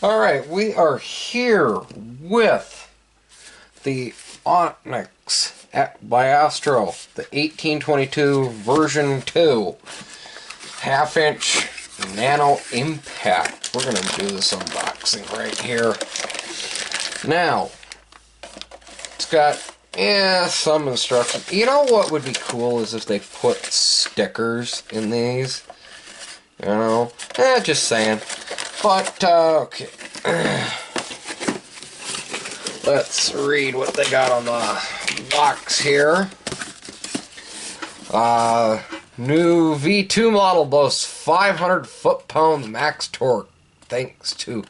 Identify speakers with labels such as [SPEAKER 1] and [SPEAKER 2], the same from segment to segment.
[SPEAKER 1] Alright, we are here with the Onyx by Astro, the 1822 version 2 half-inch Nano Impact. We're going to do this unboxing right here. Now, it's got some instructions. You know what would be cool is if they put stickers in these. You know, just saying. But, okay. Let's read what they got on the box here. New V2 model boasts 500 foot-pound max torque thanks to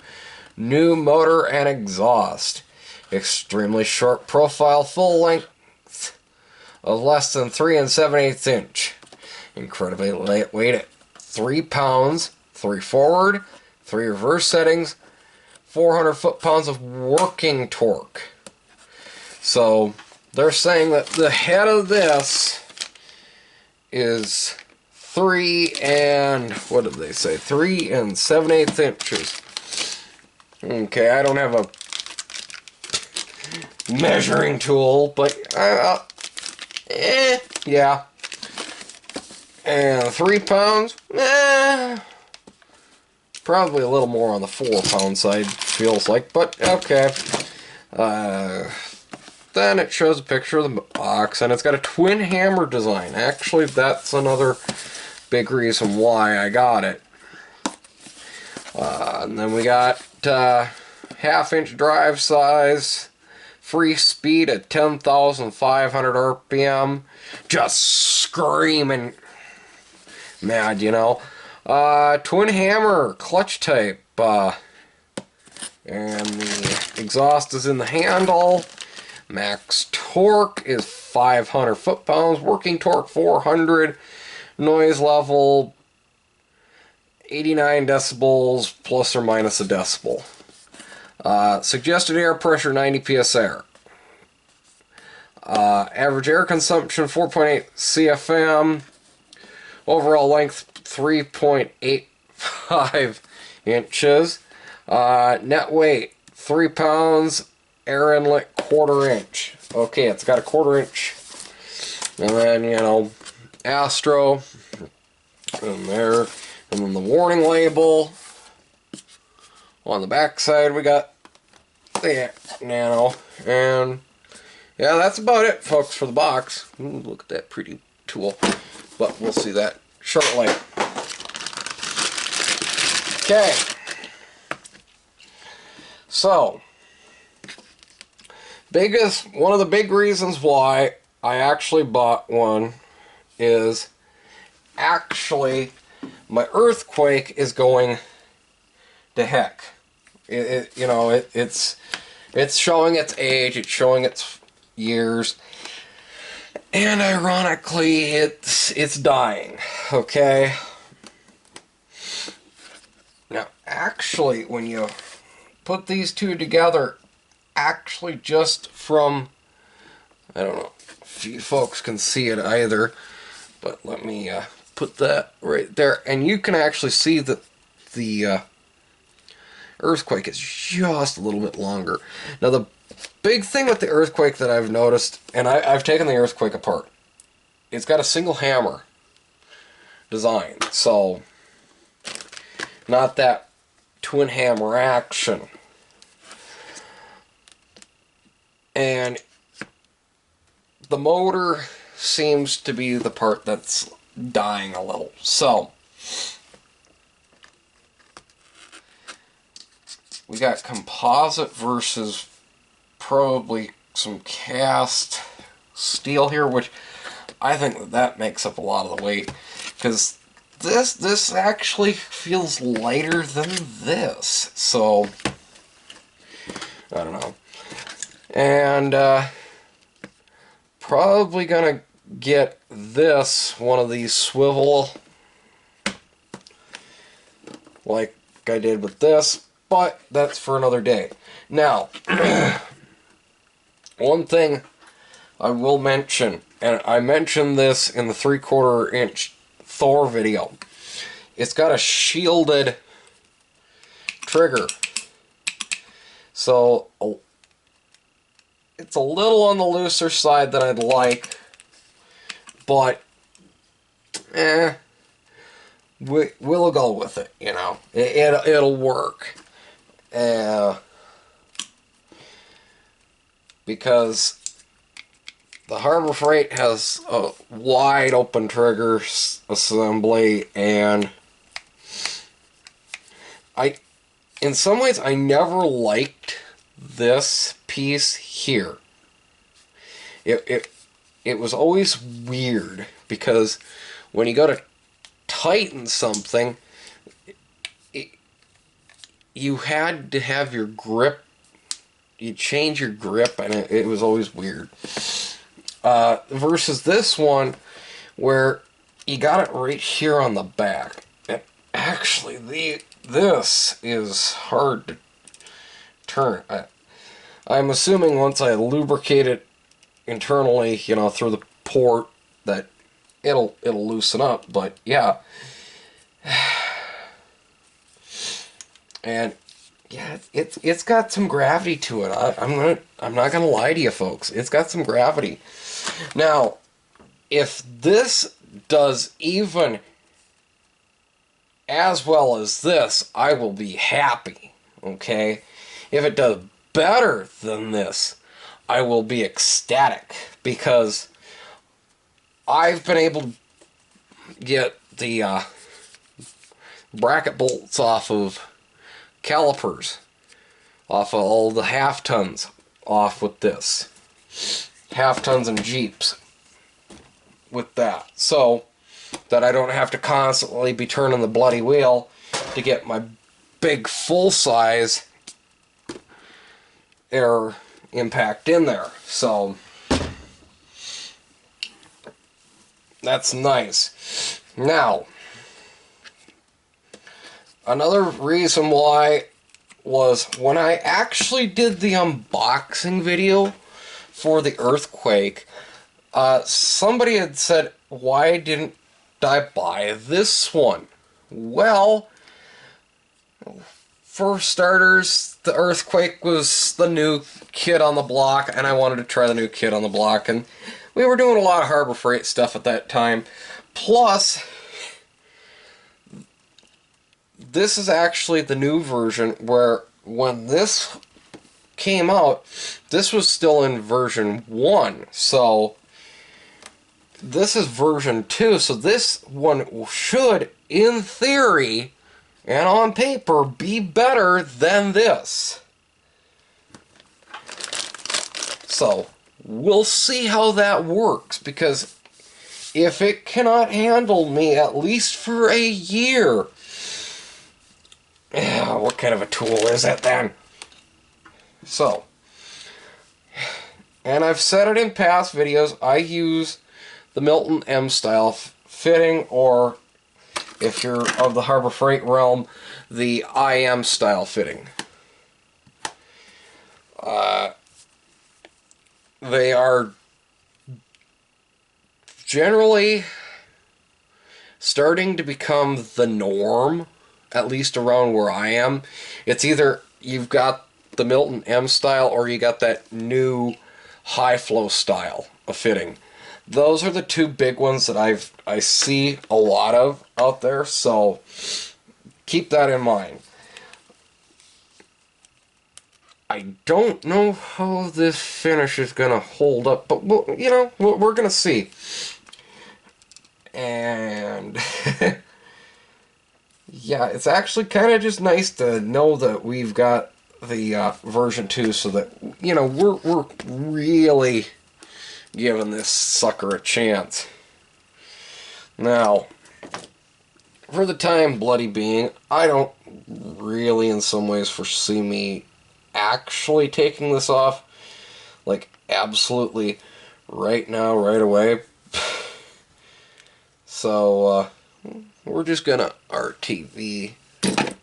[SPEAKER 1] new motor and exhaust. Extremely short profile, full length of less than 3 7/8 inch. Incredibly lightweight at 3 pounds, 3 forward, 3 reverse settings, 400 foot-pounds of working torque. So they're saying that the head of this is 3 what did they say? 3 7/8 inches. Okay, I don't have a measuring tool, but yeah. And 3 pounds, probably a little more on the 4-pound side, feels like, but okay. Then it shows a picture of the box, and it's got a twin hammer design. Actually, that's another big reason why I got it. And then we got half-inch drive size, free speed at 10,500 RPM, just screaming mad, you know. Twin hammer clutch type, and the exhaust is in the handle. Max torque is 500 foot-pounds, working torque 400, noise level 89 decibels plus or minus a decibel. Suggested air pressure 90 psi. Average air consumption 4.8 CFM. Overall length 3.85 inches. Net weight 3 pounds. Air inlet 1/4 inch. Okay, it's got a 1/4 inch. And then, you know, Astro. And there. And then the warning label. On the back side, we got the Nano. And yeah, that's about it, folks, for the box. Ooh, look at that pretty tool. But we'll see that shortly. Okay. So, one of the big reasons why I actually bought one is actually my earthquake is going to heck. It's showing its age, it's showing its years, and ironically, it's dying. Okay. Now, actually, when you put these two together, actually just from, I don't know if you folks can see it either, but let me put that right there, and you can actually see that the earthquake is just a little bit longer. Now, the big thing with the earthquake that I've noticed, and I've taken the earthquake apart, it's got a single hammer design, so not that twin hammer action. And the motor seems to be the part that's dying a little. So, we got composite versus probably some cast steel here, which I think that makes up a lot of the weight, because this actually feels lighter than this. So, I don't know. And probably gonna get one of these swivel like I did with this, but that's for another day. Now, one thing I will mention, and I mentioned this in the 3/4 inch Thor video. It's got a shielded trigger. So it's a little on the looser side than I'd like, but we'll go with it. You know, it'll work. Because the Harbor Freight has a wide open trigger assembly, and in some ways, I never liked this piece here. It was always weird, because when you go to tighten something, you had to have your grip, you change your grip, and it was always weird. Versus this one, where you got it right here on the back. And actually, this is hard to turn. I'm assuming once I lubricate it internally, you know, through the port, that it'll loosen up. But yeah, and yeah, it's got some gravity to it. I'm not gonna lie to you folks. It's got some gravity. Now, if this does even as well as this, I will be happy. Okay, if it does better than this, I will be ecstatic, because I've been able to get the bracket bolts off of calipers, off of all the half tons, off with this. Half tons and Jeeps with that, so that I don't have to constantly be turning the bloody wheel to get my big full-size air impact in there. So that's nice. Now, another reason why was when I actually did the unboxing video for the Earthquake, somebody had said, why didn't I buy this one? Well, for starters, the Earthquake was the new kid on the block, and I wanted to try the new kid on the block, and we were doing a lot of Harbor Freight stuff at that time. Plus, this is actually the new version, where when this came out, this was still in version 1, so this is version 2, so this one should, in theory and on paper, be better than this. So we'll see how that works, because if it cannot handle me at least for a year, what kind of a tool is it then? So, and I've said it in past videos, I use the Milton M style fitting, or if you're of the Harbor Freight realm, the IM style fitting. They are generally starting to become the norm, at least around where I am. It's either you've got the Milton M style, or you got that new high flow style of fitting. Those are the two big ones that I see a lot of out there, so keep that in mind. I don't know how this finish is going to hold up, but you know, we're going to see. And yeah, it's actually kind of just nice to know that we've got the version 2, so that, you know, we're really giving this sucker a chance. Now, for the time bloody being, I don't really in some ways foresee me actually taking this off, like absolutely right now, right away. So we're just gonna RTV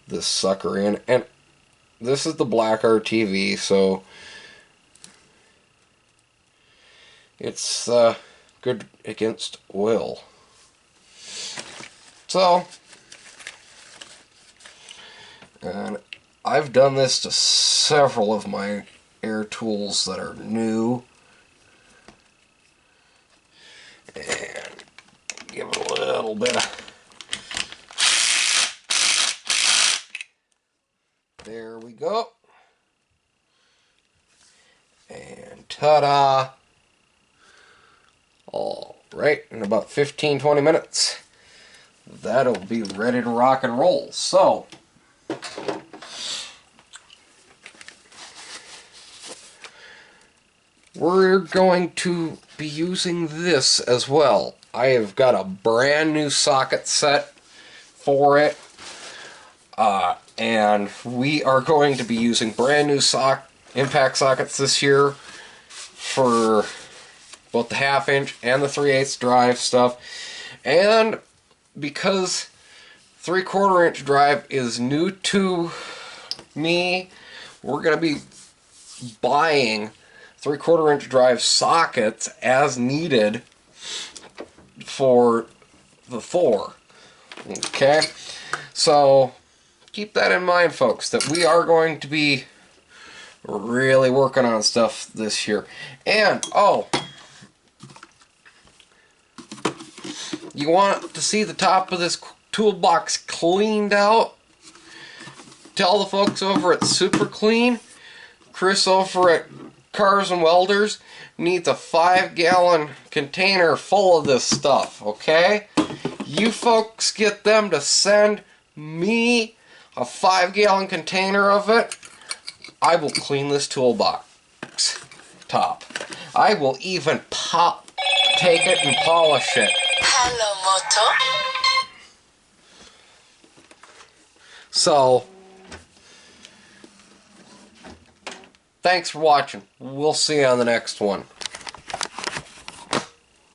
[SPEAKER 1] this sucker in, and this is the black RTV, so it's good against oil. So, and I've done this to several of my air tools that are new. And give it a little bit of... There we go. And ta-da! All right, in about 15-20 minutes, that'll be ready to rock and roll. So, we're going to be using this as well. I have got a brand new socket set for it. And we are going to be using brand new impact sockets this year for both the 1/2 inch and the 3/8 drive stuff. And because 3/4 inch drive is new to me, we're going to be buying 3/4 inch drive sockets as needed for the Thor. Okay? So keep that in mind, folks, that we are going to be really working on stuff this year. And, oh, you want to see the top of this toolbox cleaned out? Tell the folks over at Super Clean. Chris over at Cars and Welders needs a 5-gallon container full of this stuff, okay? You folks get them to send me a 5-gallon container of it. I will clean this toolbox top. I will even take it and polish it.
[SPEAKER 2] Hello, Moto.
[SPEAKER 1] So, thanks for watching. We'll see you on the next one.